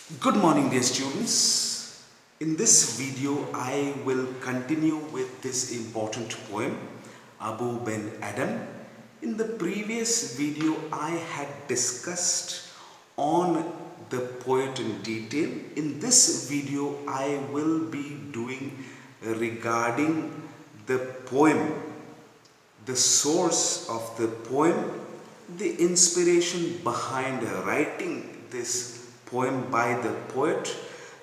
Good morning, dear students. In this video, I will continue with this important poem, Abou ben Adhem. In the previous video, I had discussed on the poet in detail. In this video, I will be doing regarding the poem, the source of the poem, the inspiration behind writing this poem by the poet,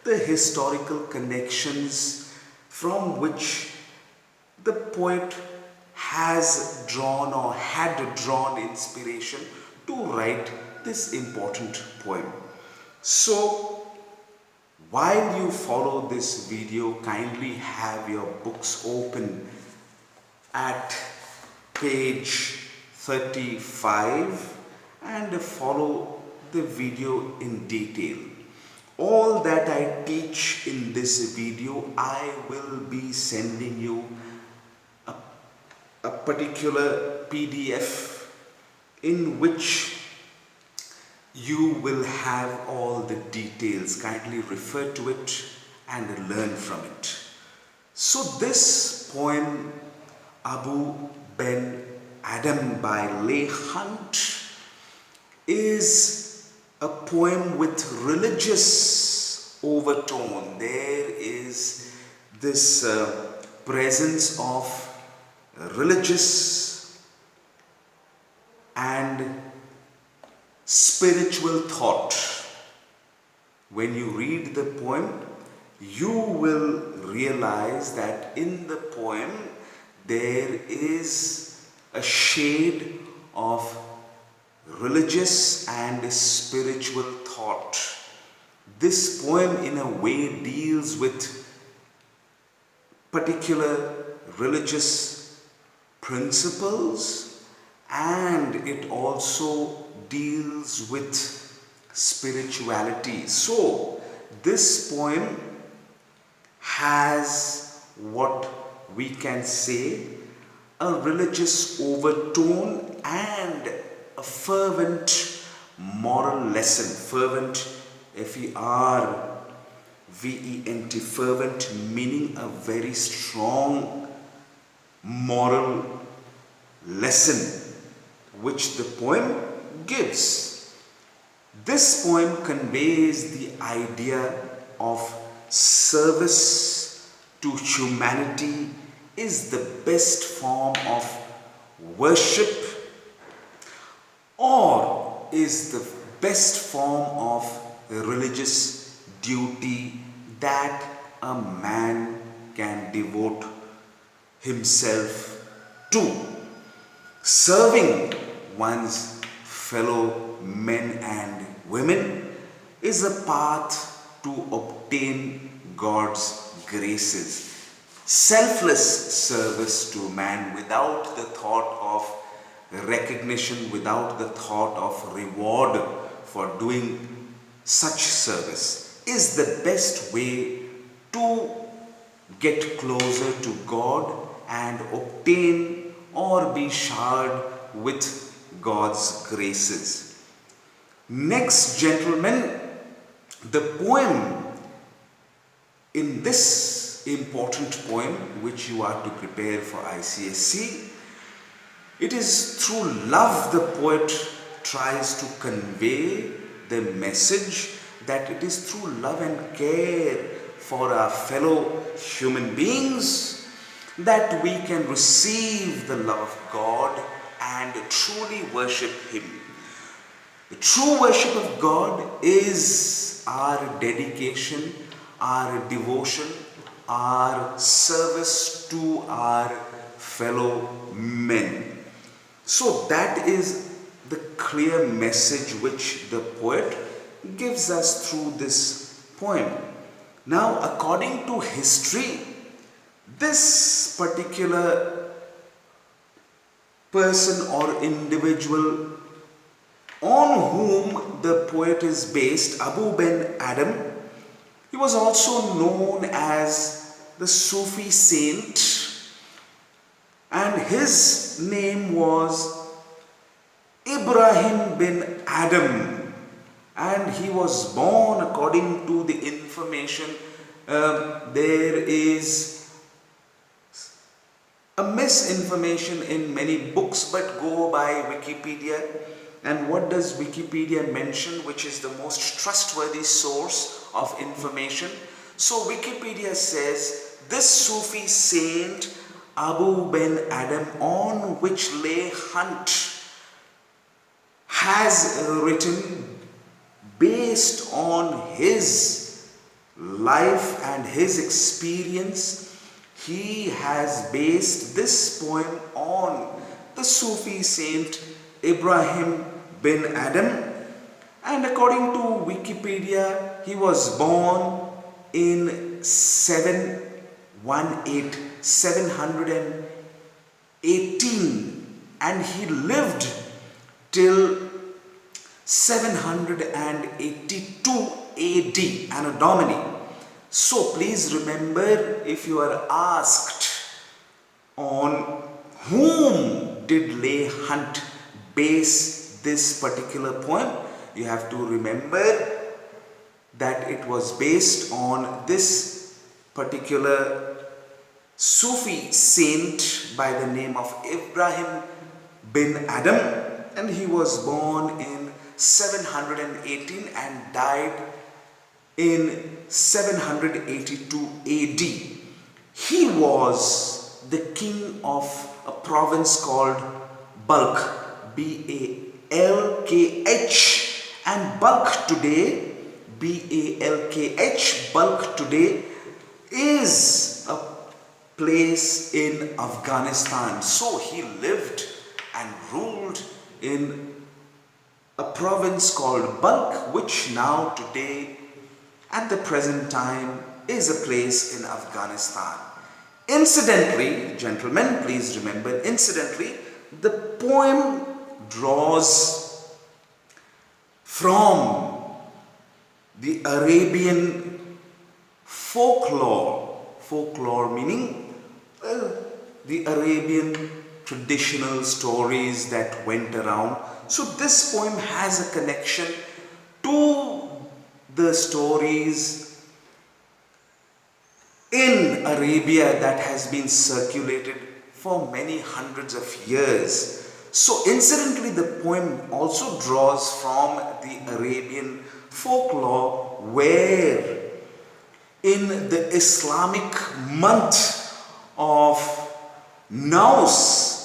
the historical connections from which the poet has drawn or had drawn inspiration to write this important poem. So, while you follow this video, kindly have your books open at page 35 and follow the video in detail. All that I teach in this video, I will be sending you a particular PDF in which you will have all the details. Kindly refer to it and learn from it. So this poem, Abou ben Adhem by Leigh Hunt, is a poem with religious overtone. There is this presence of religious and spiritual thought. When you read the poem, you will realize that in the poem there is a shade of religious and spiritual thought. This poem in a way deals with particular religious principles, and it also deals with spirituality. So this poem has what we can say a religious overtone and a fervent moral lesson. Fervent, F-E-R-V-E-N-T, fervent meaning a very strong moral lesson which the poem gives. This poem conveys the idea of service to humanity is the best form of worship, or is the best form of religious duty that a man can devote himself to. Serving one's fellow men and women is a path to obtain God's graces. Selfless service to man without the thought of recognition, without the thought of reward for doing such service is the best way to get closer to God and obtain or be showered with God's graces. Next, gentlemen, the poem in this important poem which you are to prepare for ICSE, it is through love the poet tries to convey the message that it is through love and care for our fellow human beings that we can receive the love of God and truly worship Him. The true worship of God is our dedication, our devotion, our service to our fellow men. So that is the clear message which the poet gives us through this poem. Now, according to history, this particular person or individual on whom the poet is based, Abou ben Adhem, he was also known as the Sufi saint, and his name was Ibrahim bin Adhem. and he was born according to the information. There is a misinformation in many books, but go by Wikipedia. And what does Wikipedia mention, which is the most trustworthy source of information? So Wikipedia says this Sufi saint Abou ben Adhem, on which Leigh Hunt has written, based on his life and his experience, he has based this poem on the Sufi saint Ibrahim bin Adhem. And according to Wikipedia, he was born in 718 and he lived till 782 AD, Anno Domini. So please remember, if you are asked on whom did Leigh Hunt base this particular poem, you have to remember that it was based on this particular Sufi saint by the name of Ibrahim bin Adhem, and he was born in 718 and died in 782 AD. He was the king of a province called Balkh, B-A-L-K-H, and Balkh today, B-A-L-K-H, Balkh today is a place in Afghanistan. So he lived and ruled in a province called Balkh, which now today at the present time is a place in Afghanistan. Incidentally, gentlemen, please remember, incidentally, the poem draws from the Arabian folklore meaning the Arabian traditional stories that went around. So this poem has a connection to the stories in Arabia that has been circulated for many hundreds of years. So incidentally, the poem also draws from the Arabian folklore, where in the Islamic month of Naus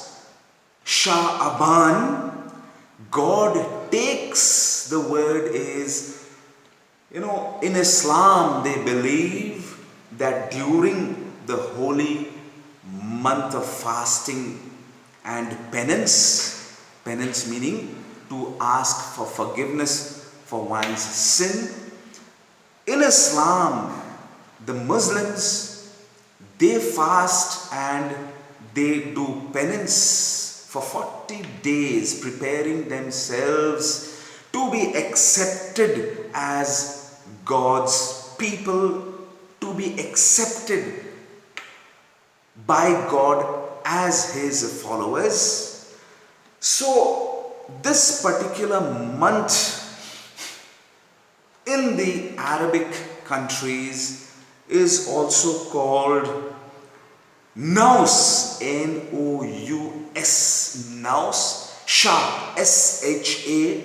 Sha'aban, God takes, the word is, in Islam they believe that during the holy month of fasting and penance meaning to ask for forgiveness for one's sin, in Islam the Muslims, they fast and they do penance for 40 days, preparing themselves to be accepted as God's people, to be accepted by God as His followers. So this particular month in the Arabic countries is also called Naus, N-O-U-S, Naus, Shah, S-H-A,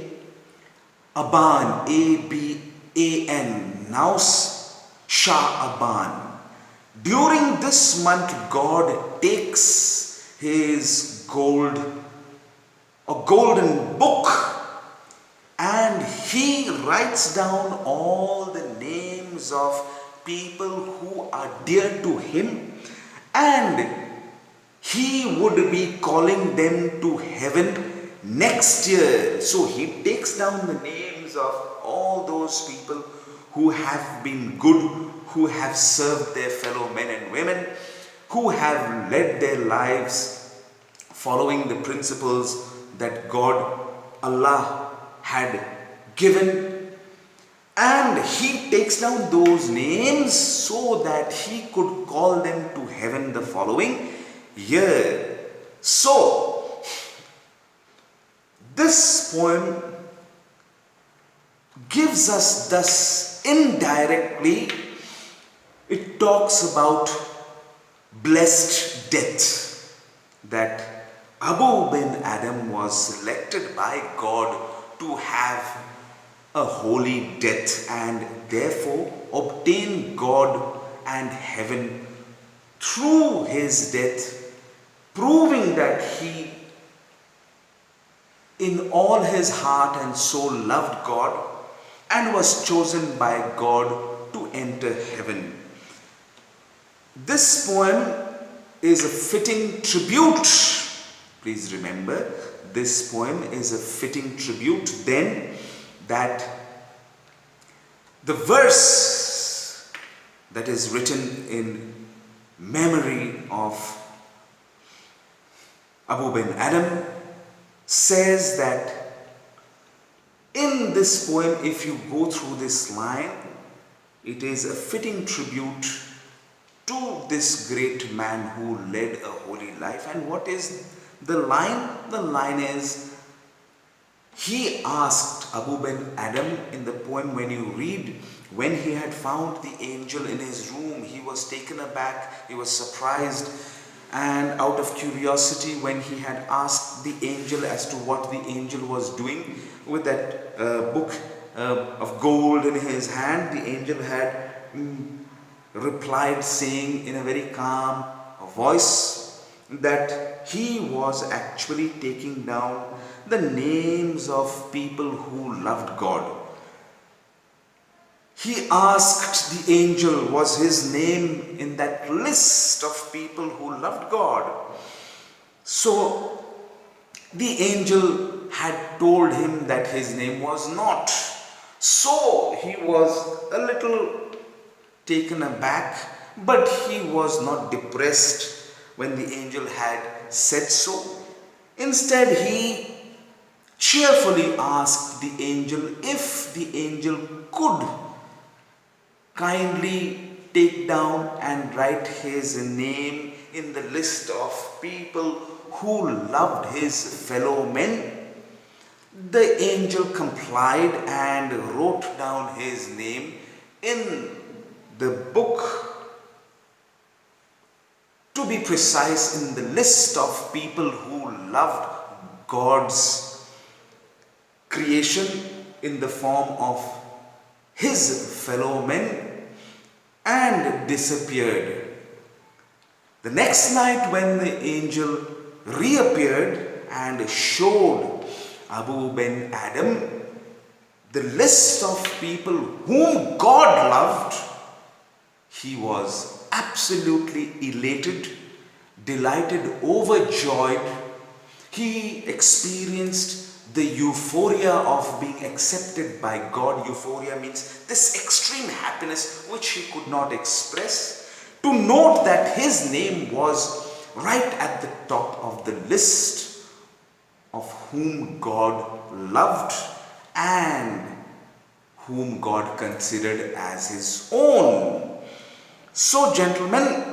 Aban, A-B-A-N, Naus, Sha'aban. During this month, God takes His golden book and He writes down all the names of people who are dear to Him, and He would be calling them to heaven next year. So He takes down the names of all those people who have been good, who have served their fellow men and women, who have led their lives following the principles that God, Allah, had given. And He takes down those names so that He could call them to heaven the following year. So, this poem gives us thus indirectly, it talks about blessed death, that Abu bin Adam was selected by God to have a holy death and therefore obtain God and heaven through his death, proving that he in all his heart and soul loved God and was chosen by God to enter heaven. This poem is a fitting tribute. Please remember, this poem is a fitting tribute then, that the verse that is written in memory of Abu bin Adam says that in this poem, if you go through this line, it is a fitting tribute to this great man who led a holy life. And what is the line? The line is, he asked Abu bin Adam in the poem, when you read, when he had found the angel in his room, he was taken aback, he was surprised, and out of curiosity, when he had asked the angel as to what the angel was doing with that book of gold in his hand, the angel had replied, saying in a very calm voice that he was actually taking down the names of people who loved God. He asked the angel, was his name in that list of people who loved God? So the angel had told him that his name was not. So he was a little taken aback, but he was not depressed when the angel had said so. Instead, he cheerfully asked the angel if the angel could kindly take down and write his name in the list of people who loved his fellow men. The angel complied and wrote down his name in the book, to be precise, in the list of people who loved God's creation in the form of his fellow men, and disappeared. The next night, when the angel reappeared and showed Abu bin Adam the list of people whom God loved, he was absolutely elated, delighted, overjoyed. He experienced the euphoria of being accepted by God. Euphoria means this extreme happiness which he could not express. To note that his name was right at the top of the list of whom God loved and whom God considered as his own. So, gentlemen,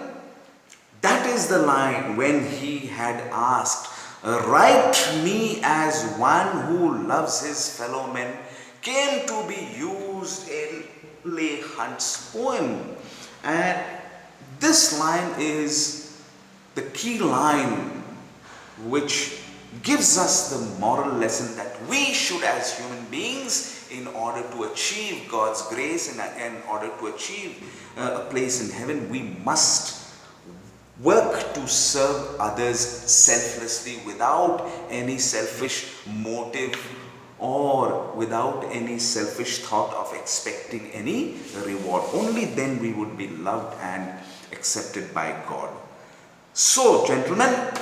that is the line when he had asked, write me as one who loves his fellow men, came to be used in Leigh Hunt's poem. And this line is the key line which gives us the moral lesson that we should, as human beings, in order to achieve God's grace and in order to achieve a place in heaven, we must work to serve others selflessly, without any selfish motive or without any selfish thought of expecting any reward. Only then we would be loved and accepted by God. So, gentlemen,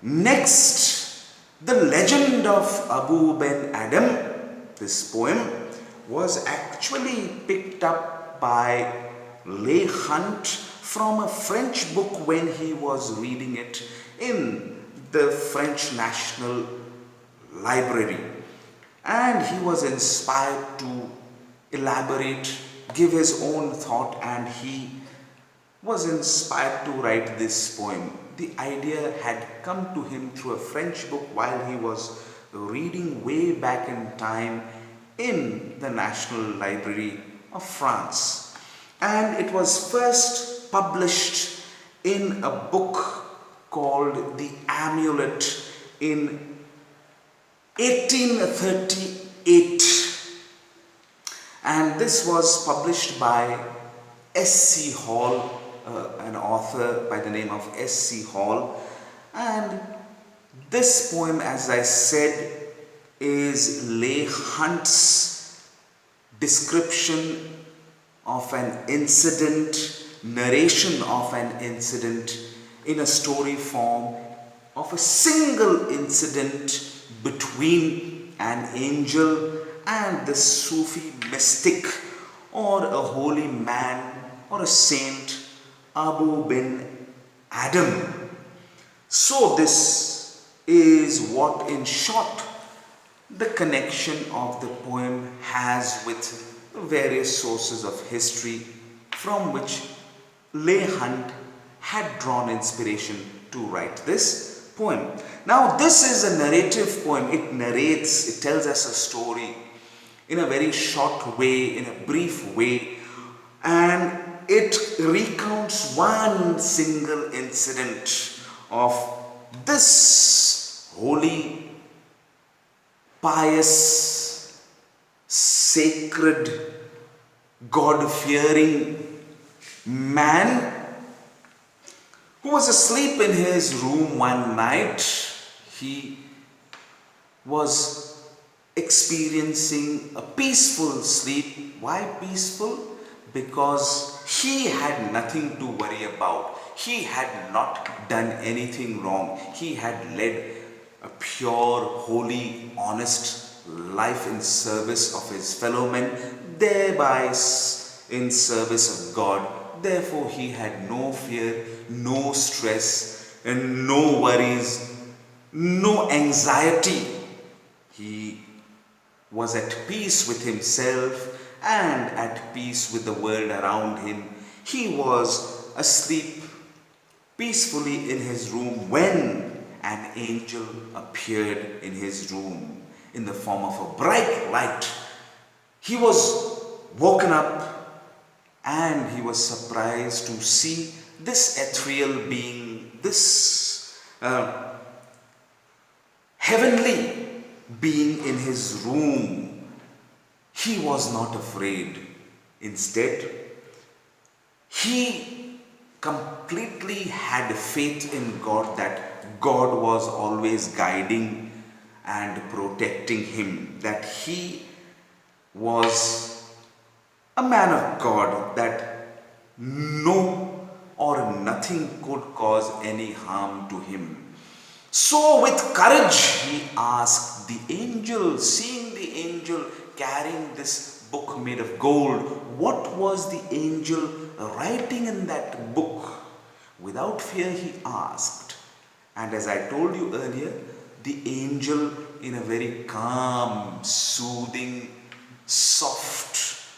next, the legend of Abu bin Adam, this poem, was actually picked up by Leigh Hunt from a French book when he was reading it in the French National Library. And he was inspired to elaborate, give his own thought, and he was inspired to write this poem. The idea had come to him through a French book while he was reading way back in time in the National Library of France. And it was first published in a book called The Amulet in 1838. And this was published by S.C. Hall, an author by the name of S.C. Hall. And this poem, as I said, is Leigh Hunt's description of an incident, narration of an incident in a story form of a single incident between an angel and the Sufi mystic or a holy man or a saint, Abou bin Adhem. So this is what, in short, the connection of the poem has with the various sources of history from which Leigh Hunt had drawn inspiration to write this poem. Now, this is a narrative poem. It narrates, it tells us a story in a very short way, in a brief way, and it recounts one single incident of this holy, pious, sacred, God-fearing man who was asleep in his room one night. He was experiencing a peaceful sleep. Why peaceful? Because he had nothing to worry about. He had not done anything wrong. He had led a pure, holy, honest life in service of his fellow men, thereby in service of God. Therefore, he had no fear, no stress, and no worries, no anxiety. He was at peace with himself and at peace with the world around him. He was asleep peacefully in his room when an angel appeared in his room in the form of a bright light. He was woken up and he was surprised to see this ethereal being, this heavenly being in his room. He was not afraid. Instead, he completely had faith in God, that God was always guiding and protecting him, that he was a man of God, that no or nothing could cause any harm to him. So with courage he asked the angel, seeing the angel carrying this book made of gold, what was the angel writing in that book? Without fear he asked. And as I told you earlier, the angel, in a very calm, soothing, soft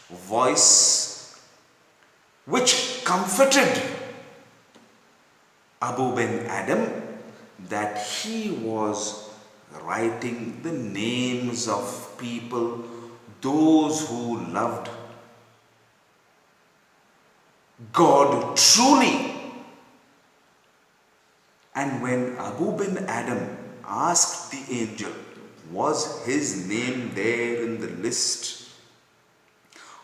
voice, which comforted Abou bin Adhem, that he was writing the names of people, those who loved God truly. And when Abou bin Adhem asked the angel, was his name there in the list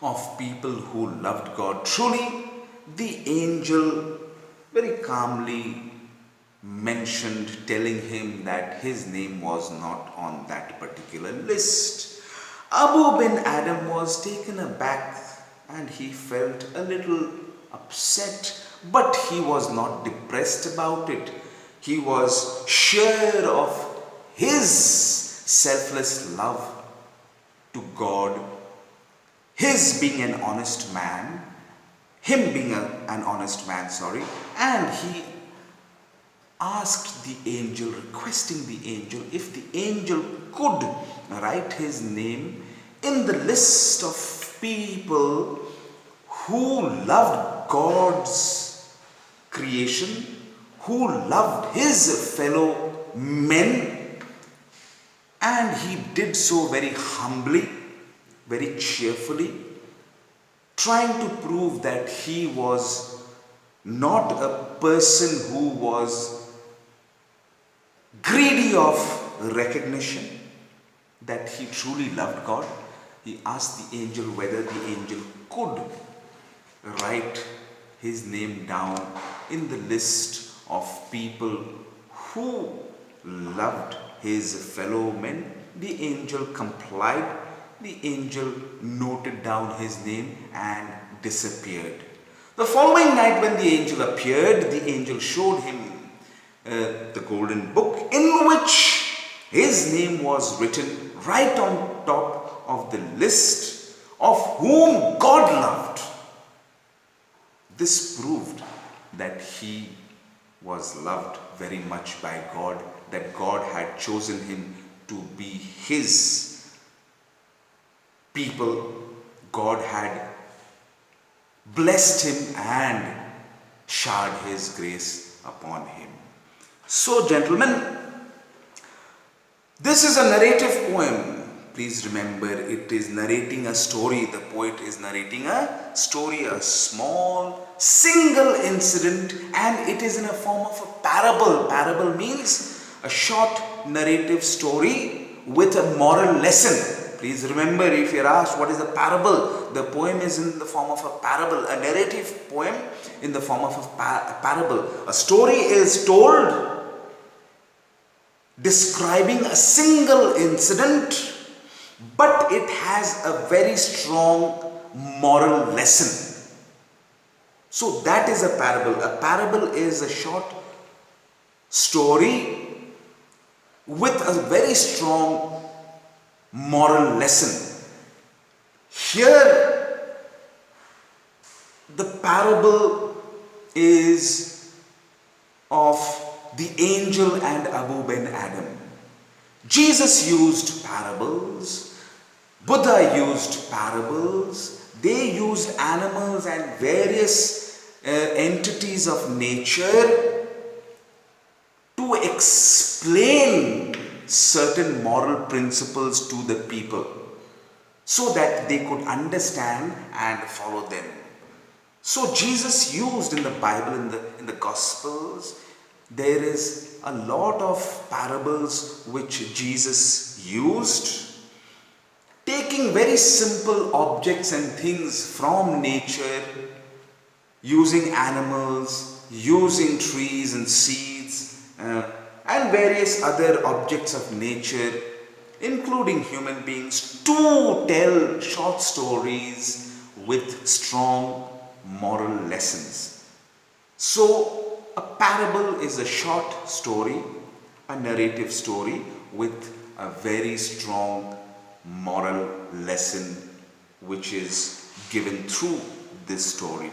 of people who loved God truly, the angel very calmly mentioned, telling him that his name was not on that particular list. Abou bin Adhem was taken aback and he felt a little upset, but he was not depressed about it. He was sure of his selfless love to God, his being an honest man, him being an honest man, and he asked the angel, requesting the angel, if the angel could write his name in the list of people who loved God's creation, who loved his fellow men, and he did so very humbly. very cheerfully, trying to prove that he was not a person who was greedy of recognition, that he truly loved God. He asked the angel whether the angel could write his name down in the list of people who loved his fellow men. The angel complied. The angel noted down his name and disappeared. The following night, when the angel appeared, the angel showed him the golden book in which his name was written right on top of the list of whom God loved. This proved that he was loved very much by God, that God had chosen him to be his people. God had blessed him and showered his grace upon him. So, gentlemen, this is a narrative poem. Please remember, it is narrating a story. The poet is narrating a story, a small, single incident, and it is in a form of a parable. Parable means a short narrative story with a moral lesson. Please remember, if you're asked what is a parable, the poem is in the form of a parable, a narrative poem in the form of a parable. A story is told describing a single incident, but it has a very strong moral lesson. So that is a parable. A parable is a short story with a very strong moral lesson. Here, the parable is of the angel and Abou ben Adhem. Jesus used parables, Buddha used parables, they used animals and various entities of nature to explain certain moral principles to the people so that they could understand and follow them. So Jesus used in the Bible, in the Gospels, there is a lot of parables which Jesus used, taking very simple objects and things from nature, using animals, using trees and seeds, and various other objects of nature, including human beings, to tell short stories with strong moral lessons. So, a parable is a short story, a narrative story with a very strong moral lesson which is given through this story.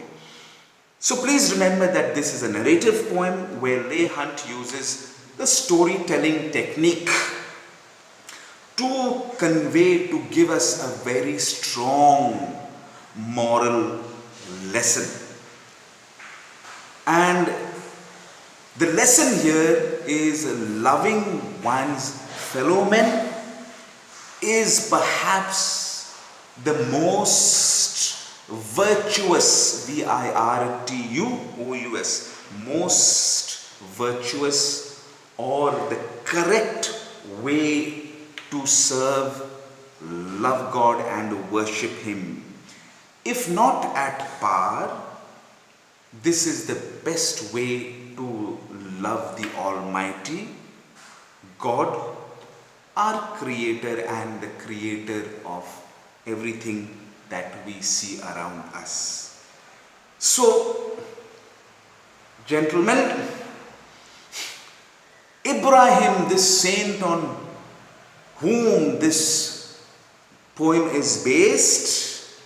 So please remember that this is a narrative poem where Leigh Hunt uses the storytelling technique to convey, to give us a very strong moral lesson. And the lesson here is loving one's fellow men is perhaps the most virtuous, virtuous, most virtuous or the correct way to serve, love God and worship Him. If not at par, this is the best way to love the Almighty God, our Creator and the Creator of everything that we see around us. So, gentlemen, Ibrahim, this saint on whom this poem is based,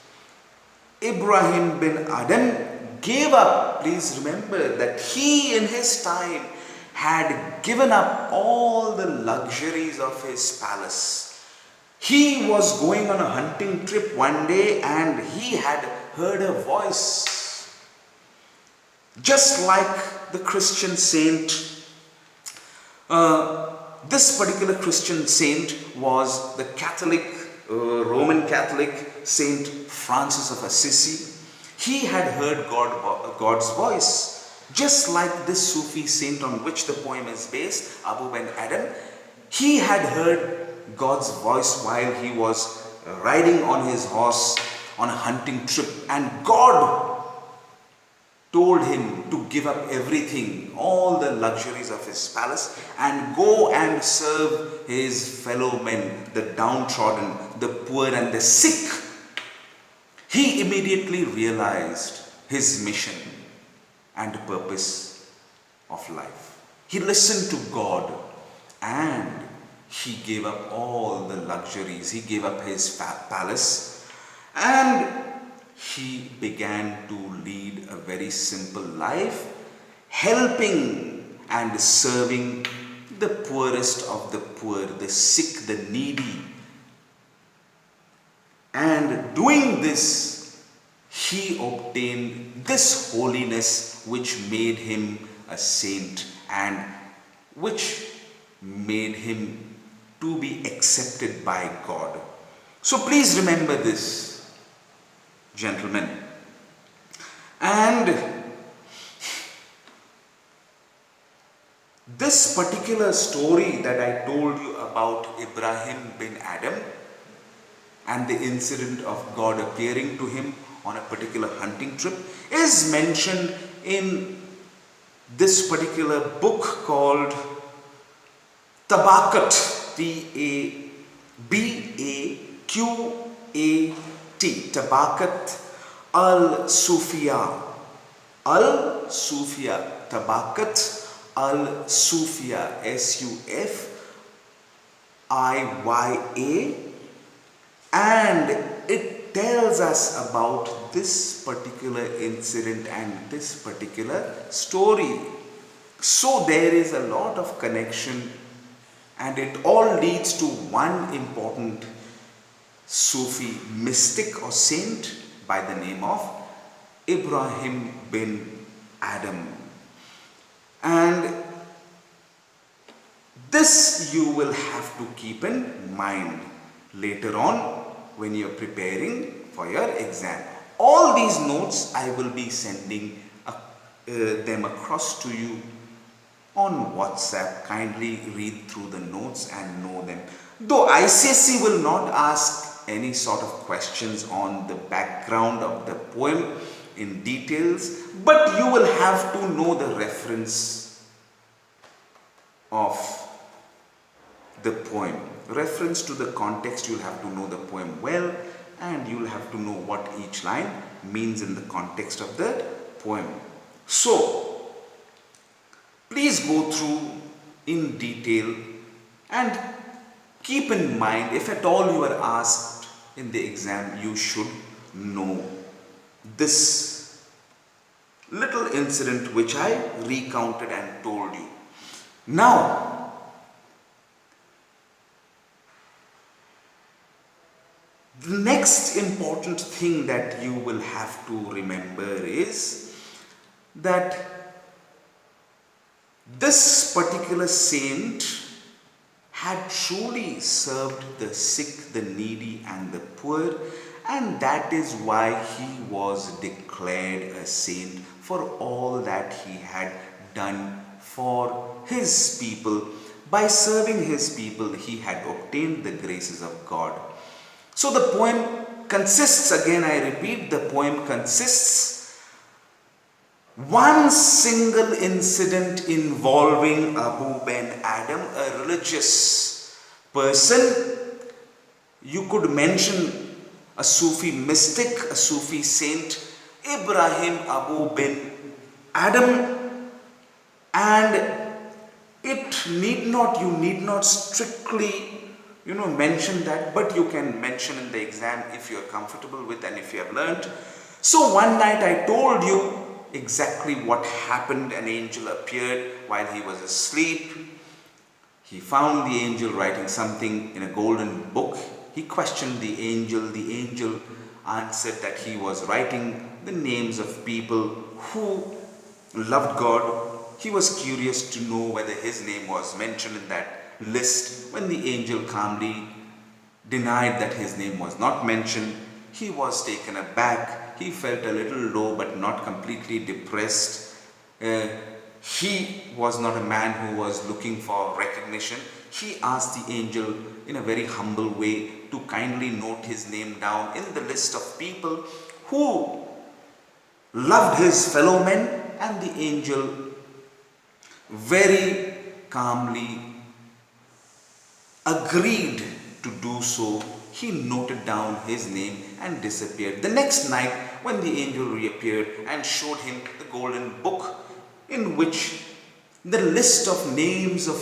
Ibrahim bin Adhem gave up. Please remember that he in his time had given up all the luxuries of his palace. He was going on a hunting trip one day and he had heard a voice. Just like the Christian saint, this particular Christian saint was the Catholic Roman Catholic Saint Francis of Assisi. He had heard God's voice, just like this Sufi saint on which the poem is based, Abou ben Adhem. He had heard God's voice while he was riding on his horse on a hunting trip, and God told him to give up everything, all the luxuries of his palace, and go and serve his fellow men, the downtrodden, the poor and the sick. He immediately realized his mission and purpose of life. He listened to God and he gave up all the luxuries. He gave up his palace and he began to lead a very simple life, helping and serving the poorest of the poor, the sick, the needy. And doing this, he obtained this holiness which made him a saint and which made him to be accepted by God. So please remember this, gentlemen. And this particular story that I told you about Ibrahim bin Adhem and the incident of God appearing to him on a particular hunting trip is mentioned in this particular book called Tabaqat, T-A-B-A-Q-A-T, Tabaqat al-Sufiya, Tabaqat al-Sufiya, S-U-F-I-Y-A, and it tells us about this particular incident and this particular story. So there is a lot of connection, and it all leads to one important Sufi mystic or saint by the name of Ibrahim bin Adhem. And this you will have to keep in mind later on when you are preparing for your exam. All these notes I will be sending them across to you on WhatsApp. Kindly read through the notes and know them. Though ICSE will not ask any sort of questions on the background of the poem in details, but you will have to know the reference of the poem. Reference to the context, you'll have to know the poem well, and you'll have to know what each line means in the context of the poem. So, please go through in detail and keep in mind, if at all you are asked in the exam, you should know this little incident which I recounted and told you. Now, the next important thing that you will have to remember is that this particular saint had truly served the sick, the needy and the poor, and that is why he was declared a saint for all that he had done for his people. By serving his people, he had obtained the graces of God. So the poem consists, again I repeat, the poem consists one single incident involving Abou ben Adhem, a religious person. You could mention a Sufi mystic, a Sufi saint, Ibrahim Abou ben Adhem, and you need not strictly mention that, but you can mention in the exam if you are comfortable with and if you have learned. So one night I told you exactly what happened. An angel appeared while he was asleep. He found the angel writing something in a golden book. He questioned the angel. The angel answered that he was writing the names of people who loved God. He was curious to know whether his name was mentioned in that list, when the angel calmly denied that his name was not mentioned. He was taken aback. He felt a little low but not completely depressed. Uh, he was not a man who was looking for recognition. He asked the angel in a very humble way to kindly note his name down in the list of people who loved his fellow men, and the angel very calmly agreed to do so. He noted down his name and disappeared. The next night, when the angel reappeared and showed him the golden book in which the list of names of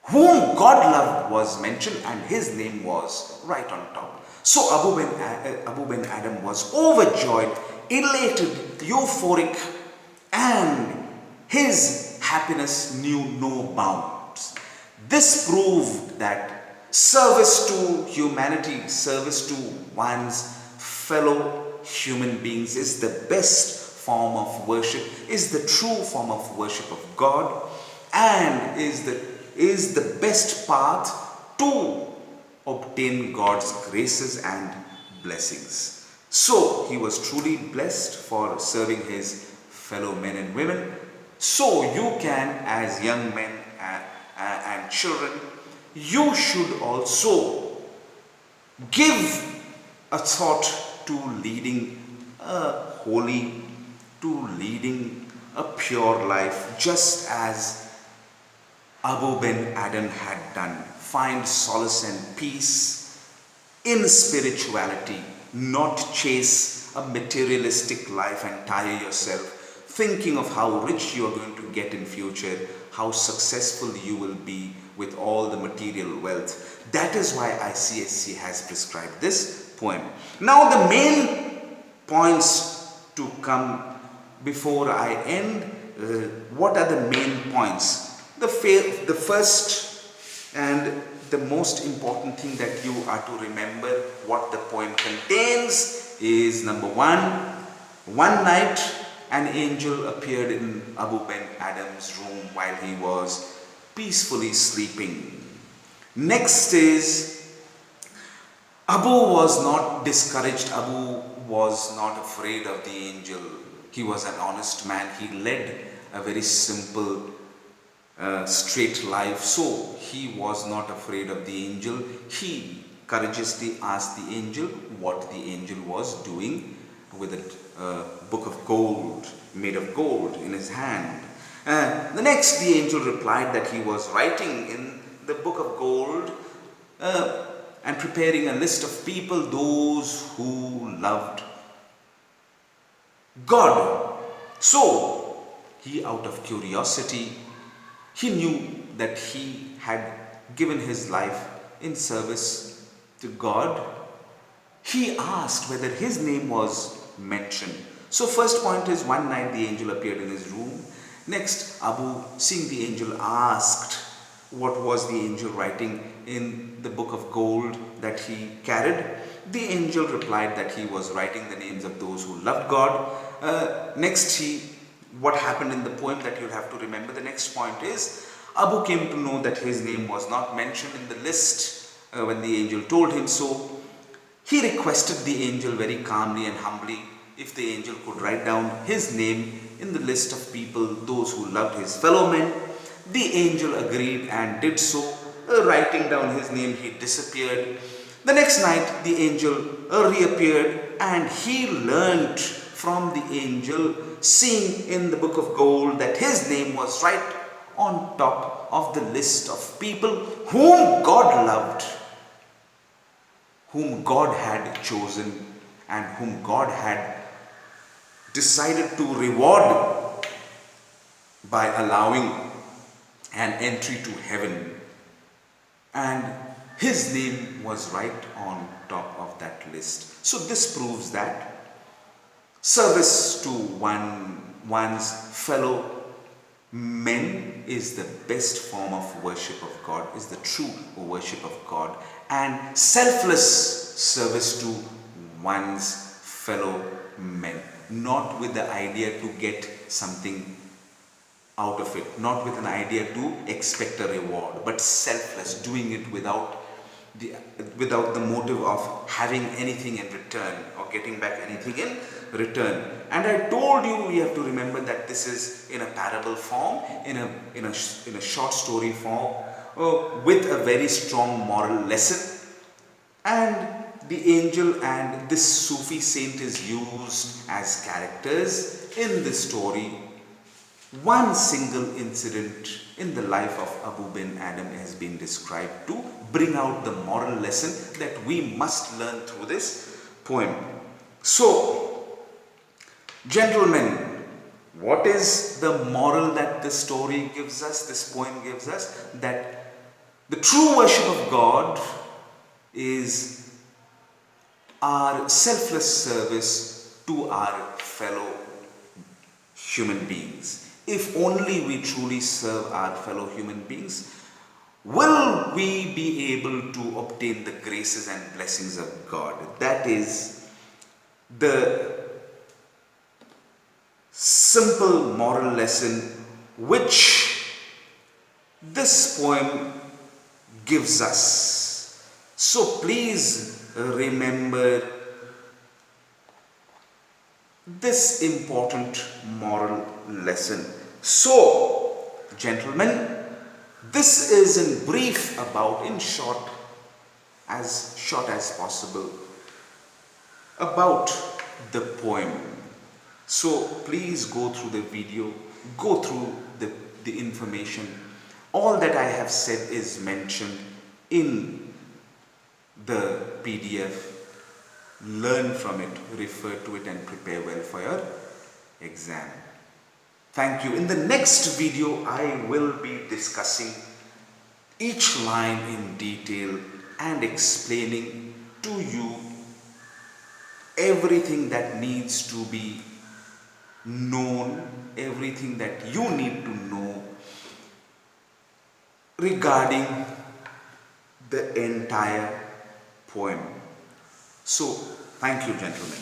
whom God loved was mentioned, and his name was right on top. So Abou ben Adhem was overjoyed, elated, euphoric, and his happiness knew no bounds. This proved that service to humanity, service to one's fellow human beings is the best form of worship, is the true form of worship of God, and is the best path to obtain God's graces and blessings. So he was truly blessed for serving his fellow men and women. So you can, as young men and children, you should also give a thought to leading a holy, to leading a pure life, just as Abou ben Adhem had done. Find solace and peace in spirituality, not chase a materialistic life and tire yourself thinking of how rich you are going to get in future, how successful you will be with all the material wealth. That is why ICSC has prescribed this poem. Now the main points to come before I end. What are the main points? The first and the most important thing that you are to remember what the poem contains is, number one night an angel appeared in Abou ben Adhem's room while he was peacefully sleeping. Next is, Abou was not discouraged. Abou was not afraid of the angel. He was an honest man. He led a very simple, straight life. So he was not afraid of the angel. He courageously asked the angel what the angel was doing with a book of gold, made of gold, in his hand. The next, the angel replied that he was writing in the book of gold and preparing a list of people, those who loved God. So he, out of curiosity, he knew that he had given his life in service to God. He asked whether his name was mentioned. So first point is, one night the angel appeared in his room. Next, Abou, seeing the angel, asked what was the angel writing in the book of gold that he carried. The angel replied that he was writing the names of those who loved God. Next, what happened in the poem that you have to remember. The next point is, Abou came to know that his name was not mentioned in the list when the angel told him so. He requested the angel very calmly and humbly if the angel could write down his name in the list of people, those who loved his fellow men. The angel agreed and did so. Writing down his name, he disappeared. The next night, the angel reappeared, and he learnt from the angel, seeing in the book of gold, that his name was right on top of the list of people whom God loved, whom God had chosen, and whom God had decided to reward by allowing an entry to heaven. And his name was right on top of that list. So this proves that service to one's fellow men is the best form of worship of God, is the true worship of God, and selfless service to one's fellow men, not with the idea to get something out of it, not with an idea to expect a reward, but selfless, doing it without the, without the motive of having anything in return or getting back anything in return. And I told you, you have to remember that this is in a parable form, in a short story form, with a very strong moral lesson. And the angel and this Sufi saint is used as characters in this story. One single incident in the life of Abou bin Adhem has been described to bring out the moral lesson that we must learn through this poem. So, gentlemen, what is the moral that this story gives us, this poem gives us? That the true worship of God is our selfless service to our fellow human beings. If only we truly serve our fellow human beings, will we be able to obtain the graces and blessings of God. That is the simple moral lesson which this poem gives us. So please remember this important moral lesson. So, gentlemen, this is in brief about, in short as possible, about the poem. So please go through the video, go through the information. All that I have said is mentioned in the PDF. Learn from it, refer to it, and prepare well for your exam. Thank you. In the next video, I will be discussing each line in detail and explaining to you everything that needs to be known, everything that you need to know regarding the entire poem. So, thank you, gentlemen.